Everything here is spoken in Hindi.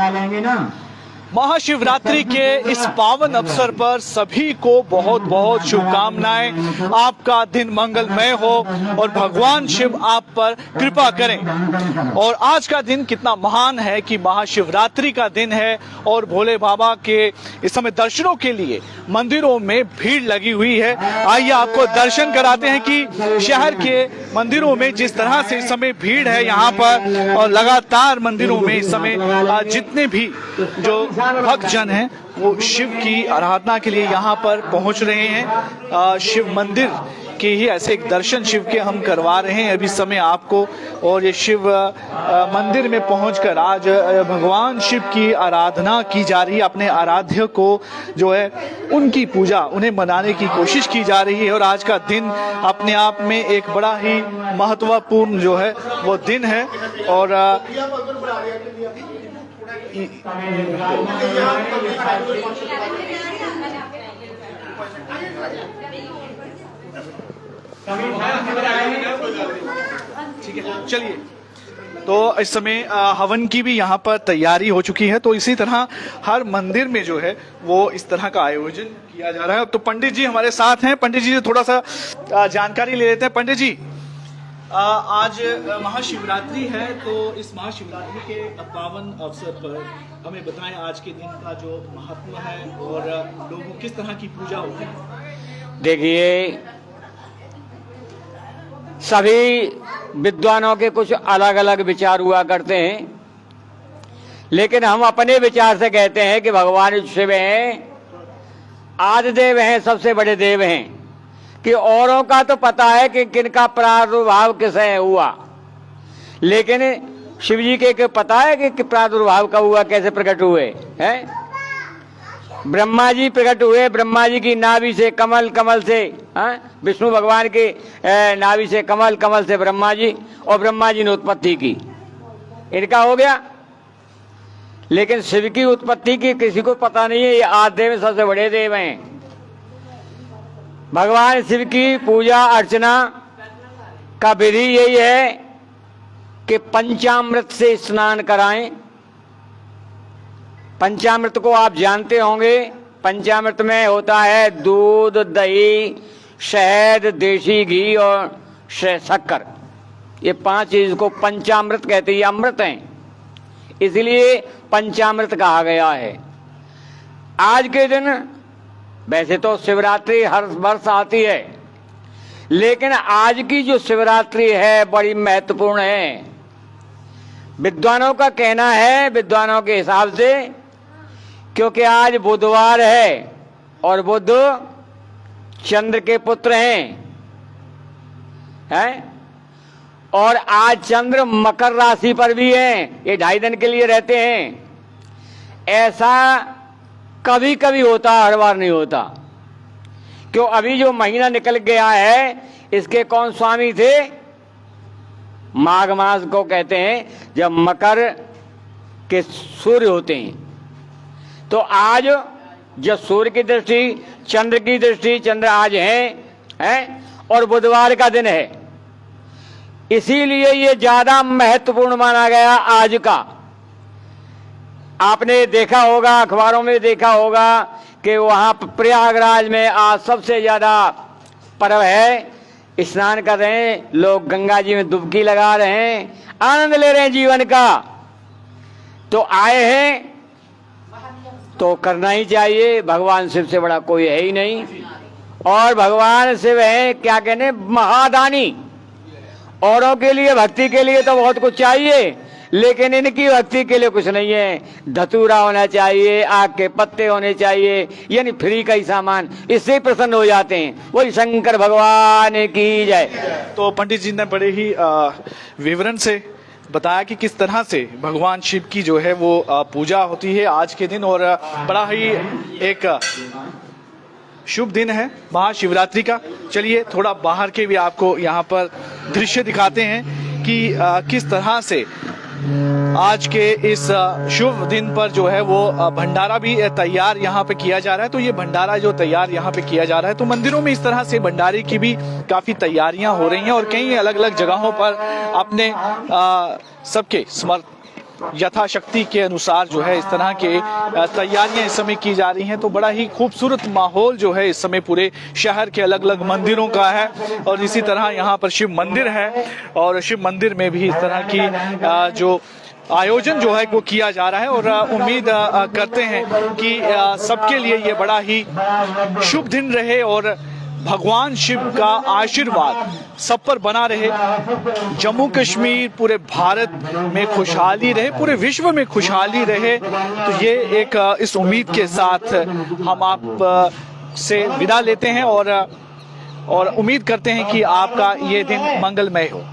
डालेंगे ना। महाशिवरात्रि के इस पावन अवसर पर सभी को बहुत बहुत शुभकामनाएं। आपका दिन मंगलमय हो और भगवान शिव आप पर कृपा करें। और आज का दिन कितना महान है कि महाशिवरात्रि का दिन है और भोले बाबा के इस समय दर्शनों के लिए मंदिरों में भीड़ लगी हुई है। आइए आपको दर्शन कराते हैं कि शहर के मंदिरों में जिस तरह से इस समय भीड़ है यहाँ पर, और लगातार मंदिरों में इस समय जितने भी जो भक्तजन हैं वो शिव की आराधना के लिए यहाँ पर पहुंच रहे हैं। शिव मंदिर के ही ऐसे एक दर्शन शिव के हम करवा रहे हैं अभी समय आपको। और ये शिव मंदिर में पहुंचकर आज भगवान शिव की आराधना की जा रही है। अपने आराध्य को जो है उनकी पूजा, उन्हें मनाने की कोशिश की जा रही है। और आज का दिन अपने आप में एक बड़ा ही महत्वपूर्ण जो है वो दिन है। और ठीक है, चलिए। तो इस समय हवन की भी यहाँ पर तैयारी हो चुकी है। तो इसी तरह हर मंदिर में जो है वो इस तरह का आयोजन किया जा रहा है। तो पंडित जी हमारे साथ हैं, पंडित जी से थोड़ा सा जानकारी ले लेते हैं। पंडित जी, आज महाशिवरात्रि है, तो इस महाशिवरात्रि के पावन अवसर पर हमें बताएं आज के दिन का जो महत्व है और लोगों किस तरह की पूजा होती है। देखिए, सभी विद्वानों के कुछ अलग अलग विचार हुआ करते हैं, लेकिन हम अपने विचार से कहते हैं कि भगवान शिव हैं, आदि देव हैं, सबसे बड़े देव हैं। कि औरों का तो पता है कि किनका प्रादुर्भाव किसे हुआ, लेकिन शिव जी के पता है कि प्रादुर्भाव कब हुआ, कैसे प्रकट हुए हैं। ब्रह्मा जी प्रकट हुए, ब्रह्मा जी की नाभि से कमल, कमल से विष्णु भगवान के नाभि से कमल, कमल से ब्रह्मा जी, और ब्रह्मा जी ने उत्पत्ति की, इनका हो गया। लेकिन शिव की उत्पत्ति की किसी को पता नहीं है। ये आदि देव सबसे बड़े देव हैं। भगवान शिव की पूजा अर्चना का विधि यही है कि पंचामृत से स्नान कराएं। पंचामृत को आप जानते होंगे। पंचामृत में होता है दूध, दही, शहद, देसी घी और शक्कर। ये 5 चीज को पंचामृत कहते हैं। ये अमृत हैं, इसलिए पंचामृत कहा गया है। आज के दिन वैसे तो शिवरात्रि हर वर्ष आती है, लेकिन आज की जो शिवरात्रि है बड़ी महत्वपूर्ण है। विद्वानों का कहना है, विद्वानों के हिसाब से, क्योंकि आज बुधवार है और बुध चंद्र के पुत्र हैं, और आज चंद्र मकर राशि पर भी हैं। ये 2.5 दिन के लिए रहते हैं। ऐसा कभी कभी होता, हर बार नहीं होता। क्यों? अभी जो महीना निकल गया है, इसके कौन स्वामी थे? माघ मास को कहते हैं, जब मकर के सूर्य होते हैं। तो आज जब सूर्य की दृष्टि, चंद्र की दृष्टि, चंद्र आज हैं और बुधवार का दिन है, इसीलिए ये ज्यादा महत्वपूर्ण माना गया आज का। आपने देखा होगा, अखबारों में देखा होगा कि वहां प्रयागराज में आज सबसे ज्यादा पर्व है। स्नान कर रहे हैं लोग, गंगा जी में डुबकी लगा रहे हैं, आनंद ले रहे हैं जीवन का। तो आए हैं तो करना ही चाहिए। भगवान शिव से बड़ा कोई है ही नहीं। और भगवान शिव है, क्या कहने, महादानी। औरों के लिए, भक्ति के लिए तो बहुत कुछ चाहिए, लेकिन इनकी भक्ति के लिए कुछ नहीं है। धतूरा होना चाहिए, आग के पत्ते होने चाहिए, यानी फ्री का ही सामान, इससे प्रसन्न हो जाते हैं। वही शंकर भगवान की जय। तो पंडित जी ने बड़े ही विवरण से बताया कि किस तरह से भगवान शिव की जो है वो पूजा होती है आज के दिन। और बड़ा ही एक शुभ दिन है महाशिवरात्रि का। चलिए थोड़ा बाहर के भी आपको यहाँ पर दृश्य दिखाते हैं कि किस तरह से आज के इस शुभ दिन पर जो है वो भंडारा भी तैयार यहाँ पे किया जा रहा है। तो ये भंडारा जो तैयार यहाँ पे किया जा रहा है, तो मंदिरों में इस तरह से भंडारे की भी काफी तैयारियां हो रही हैं और कई अलग अलग जगहों पर अपने सबके यथाशक्ति के अनुसार जो है इस तरह के तैयारियां इस समय की जा रही हैं। तो बड़ा ही खूबसूरत माहौल जो है इस समय पूरे शहर के अलग अलग मंदिरों का है और इसी तरह यहाँ पर शिव मंदिर है और शिव मंदिर में भी इस तरह की जो आयोजन जो है वो किया जा रहा है और उम्मीद करते हैं कि सबके लिए ये बड़ा ही शुभ दिन रहे और भगवान शिव का आशीर्वाद सब पर बना रहे। जम्मू कश्मीर पूरे भारत में खुशहाली रहे, पूरे विश्व में खुशहाली रहे। तो ये एक इस उम्मीद के साथ हम आप से विदा लेते हैं और उम्मीद करते हैं कि आपका ये दिन मंगलमय हो।